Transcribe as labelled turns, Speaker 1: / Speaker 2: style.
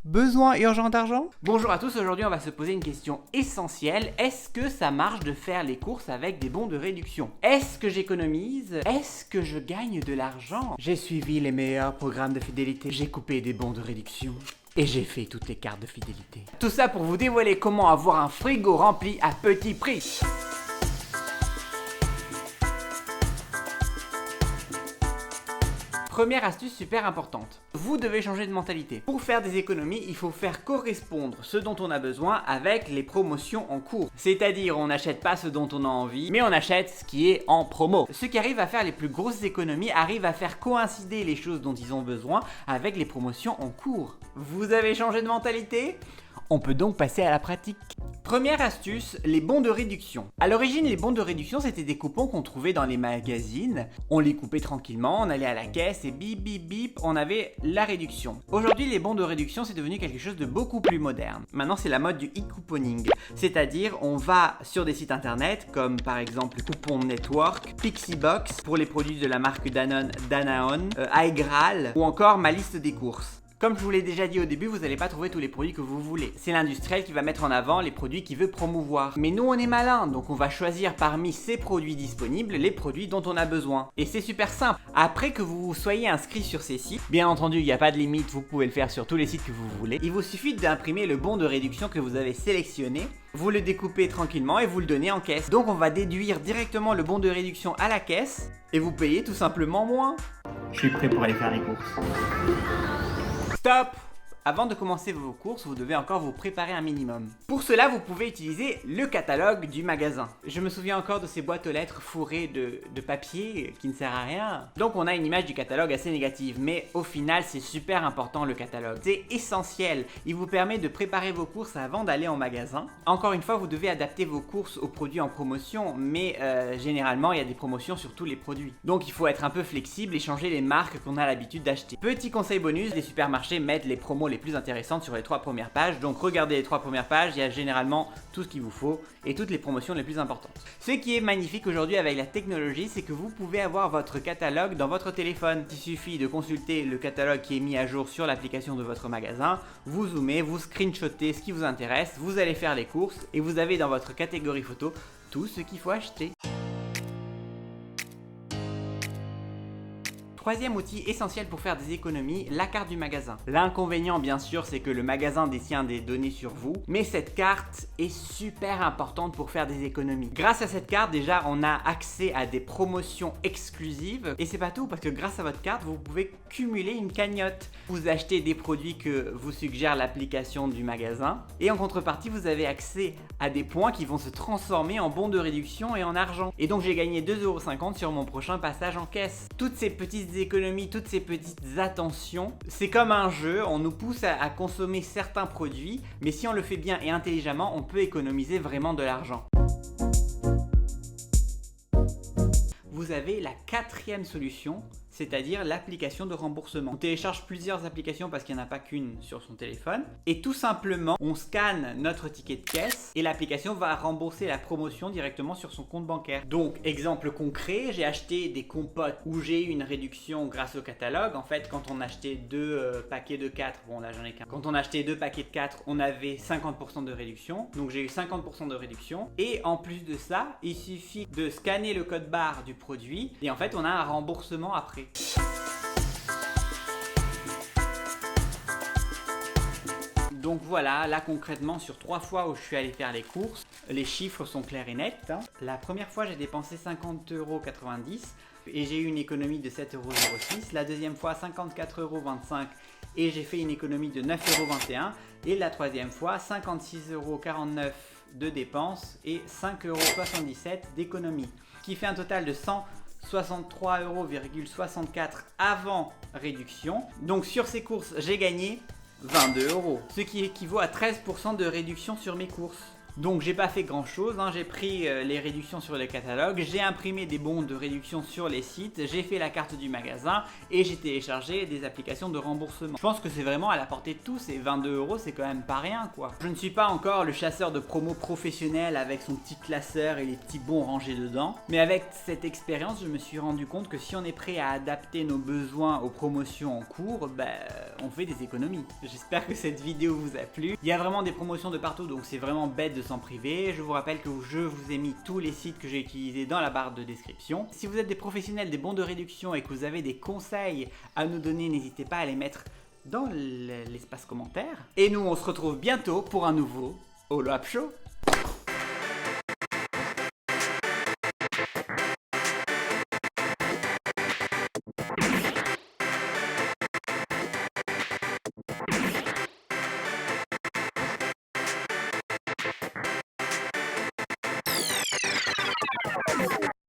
Speaker 1: Besoin urgent d'argent?
Speaker 2: Bonjour à tous, aujourd'hui on va se poser une question essentielle. Est-ce que ça marche de faire les courses avec des bons de réduction? Est-ce que j'économise? Est-ce que je gagne de l'argent? J'ai suivi les meilleurs programmes de fidélité, j'ai coupé des bons de réduction. Et j'ai fait toutes les cartes de fidélité. Tout ça pour vous dévoiler comment avoir un frigo rempli à petit prix. Première astuce super importante, vous devez changer de mentalité. Pour faire des économies, il faut faire correspondre ce dont on a besoin avec les promotions en cours. C'est-à-dire, on n'achète pas ce dont on a envie, mais on achète ce qui est en promo. Ceux qui arrivent à faire les plus grosses économies arrivent à faire coïncider les choses dont ils ont besoin avec les promotions en cours. Vous avez changé de mentalité ? On peut donc passer à la pratique. Première astuce, les bons de réduction. À l'origine, les bons de réduction, c'était des coupons qu'on trouvait dans les magazines. On les coupait tranquillement, on allait à la caisse et bip bip bip, on avait la réduction. Aujourd'hui, les bons de réduction, c'est devenu quelque chose de beaucoup plus moderne. Maintenant, c'est la mode du e-couponing. C'est-à-dire, on va sur des sites internet, comme par exemple Coupon Network, Pixiebox, pour les produits de la marque Danone, Danaon, iGraal, ou encore Ma Liste des courses. Comme je vous l'ai déjà dit au début, vous n'allez pas trouver tous les produits que vous voulez. C'est l'industriel qui va mettre en avant les produits qu'il veut promouvoir. Mais nous, on est malin, donc on va choisir parmi ces produits disponibles les produits dont on a besoin. Et c'est super simple. Après que vous soyez inscrit sur ces sites, bien entendu, il n'y a pas de limite, vous pouvez le faire sur tous les sites que vous voulez. Il vous suffit d'imprimer le bon de réduction que vous avez sélectionné. Vous le découpez tranquillement et vous le donnez en caisse. Donc on va déduire directement le bon de réduction à la caisse et vous payez tout simplement moins. Je suis prêt pour aller faire les courses. Stop! Avant de commencer vos courses, vous devez encore vous préparer un minimum. Pour cela, vous pouvez utiliser le catalogue du magasin. Je me souviens encore de ces boîtes aux lettres fourrées de papier qui ne sert à rien. Donc on a une image du catalogue assez négative, mais au final, c'est super important le catalogue. C'est essentiel. Il vous permet de préparer vos courses avant d'aller en magasin. Encore une fois, vous devez adapter vos courses aux produits en promotion, mais généralement, il y a des promotions sur tous les produits. Donc il faut être un peu flexible et changer les marques qu'on a l'habitude d'acheter. Petit conseil bonus, les supermarchés mettent les promos les plus intéressantes sur les 3 premières pages. Donc regardez les 3 premières pages, il y a généralement tout ce qu'il vous faut et toutes les promotions les plus importantes. Ce qui est magnifique aujourd'hui avec la technologie, c'est que vous pouvez avoir votre catalogue dans votre téléphone. Il suffit de consulter le catalogue qui est mis à jour sur l'application de votre magasin, vous zoomez, vous screenshotez ce qui vous intéresse, vous allez faire les courses et vous avez dans votre catégorie photo tout ce qu'il faut acheter. Troisième outil essentiel pour faire des économies, la carte du magasin. L'inconvénient bien sûr c'est que le magasin détient des données sur vous, mais cette carte est super importante pour faire des économies. Grâce à cette carte déjà on a accès à des promotions exclusives et c'est pas tout parce que grâce à votre carte vous pouvez cumuler une cagnotte. Vous achetez des produits que vous suggère l'application du magasin et en contrepartie vous avez accès à des points qui vont se transformer en bons de réduction et en argent. Et donc j'ai gagné 2,50 € sur mon prochain passage en caisse. Toutes ces petites économies, toutes ces petites attentions, c'est comme un jeu, on nous pousse à consommer certains produits, mais si on le fait bien et intelligemment, on peut économiser vraiment de l'argent. Vous avez la 4e solution, c'est-à-dire l'application de remboursement. On télécharge plusieurs applications parce qu'il n'y en a pas qu'une sur son téléphone. Et tout simplement, on scanne notre ticket de caisse et l'application va rembourser la promotion directement sur son compte bancaire. Donc, exemple concret, j'ai acheté des compotes où j'ai eu une réduction grâce au catalogue. En fait, quand on achetait 2 paquets de 4, bon là j'en ai qu'un. Quand on achetait 2 paquets de 4, on avait 50% de réduction. Donc j'ai eu 50% de réduction. Et en plus de ça, il suffit de scanner le code barre du produit et en fait, on a un remboursement après. Donc voilà, là concrètement sur 3 fois où je suis allé faire les courses, les chiffres sont clairs et nets. La première fois j'ai dépensé 50,90 € et j'ai eu une économie de 7,06 €. La deuxième fois 54,25 € et j'ai fait une économie de 9,21 €. Et la troisième fois 56,49 € de dépenses et 5,77 € d'économie. Qui fait un total de 163,64 € avant réduction. Donc sur ces courses, j'ai gagné 22 €, ce qui équivaut à 13% de réduction sur mes courses. Donc j'ai pas fait grand chose, j'ai pris les réductions sur le catalogue, j'ai imprimé des bons de réduction sur les sites, j'ai fait la carte du magasin et j'ai téléchargé des applications de remboursement. Je pense que c'est vraiment à la portée de tous et 22 € c'est quand même pas rien quoi. Je ne suis pas encore le chasseur de promos professionnel avec son petit classeur et les petits bons rangés dedans, mais avec cette expérience je me suis rendu compte que si on est prêt à adapter nos besoins aux promotions en cours, on fait des économies. J'espère que cette vidéo vous a plu. Il y a vraiment des promotions de partout donc c'est vraiment bête de s'en priver. Je vous rappelle que je vous ai mis tous les sites que j'ai utilisés dans la barre de description. Si vous êtes des professionnels des bons de réduction et que vous avez des conseils à nous donner, n'hésitez pas à les mettre dans l'espace commentaire. Et nous on se retrouve bientôt pour un nouveau Holo App Show.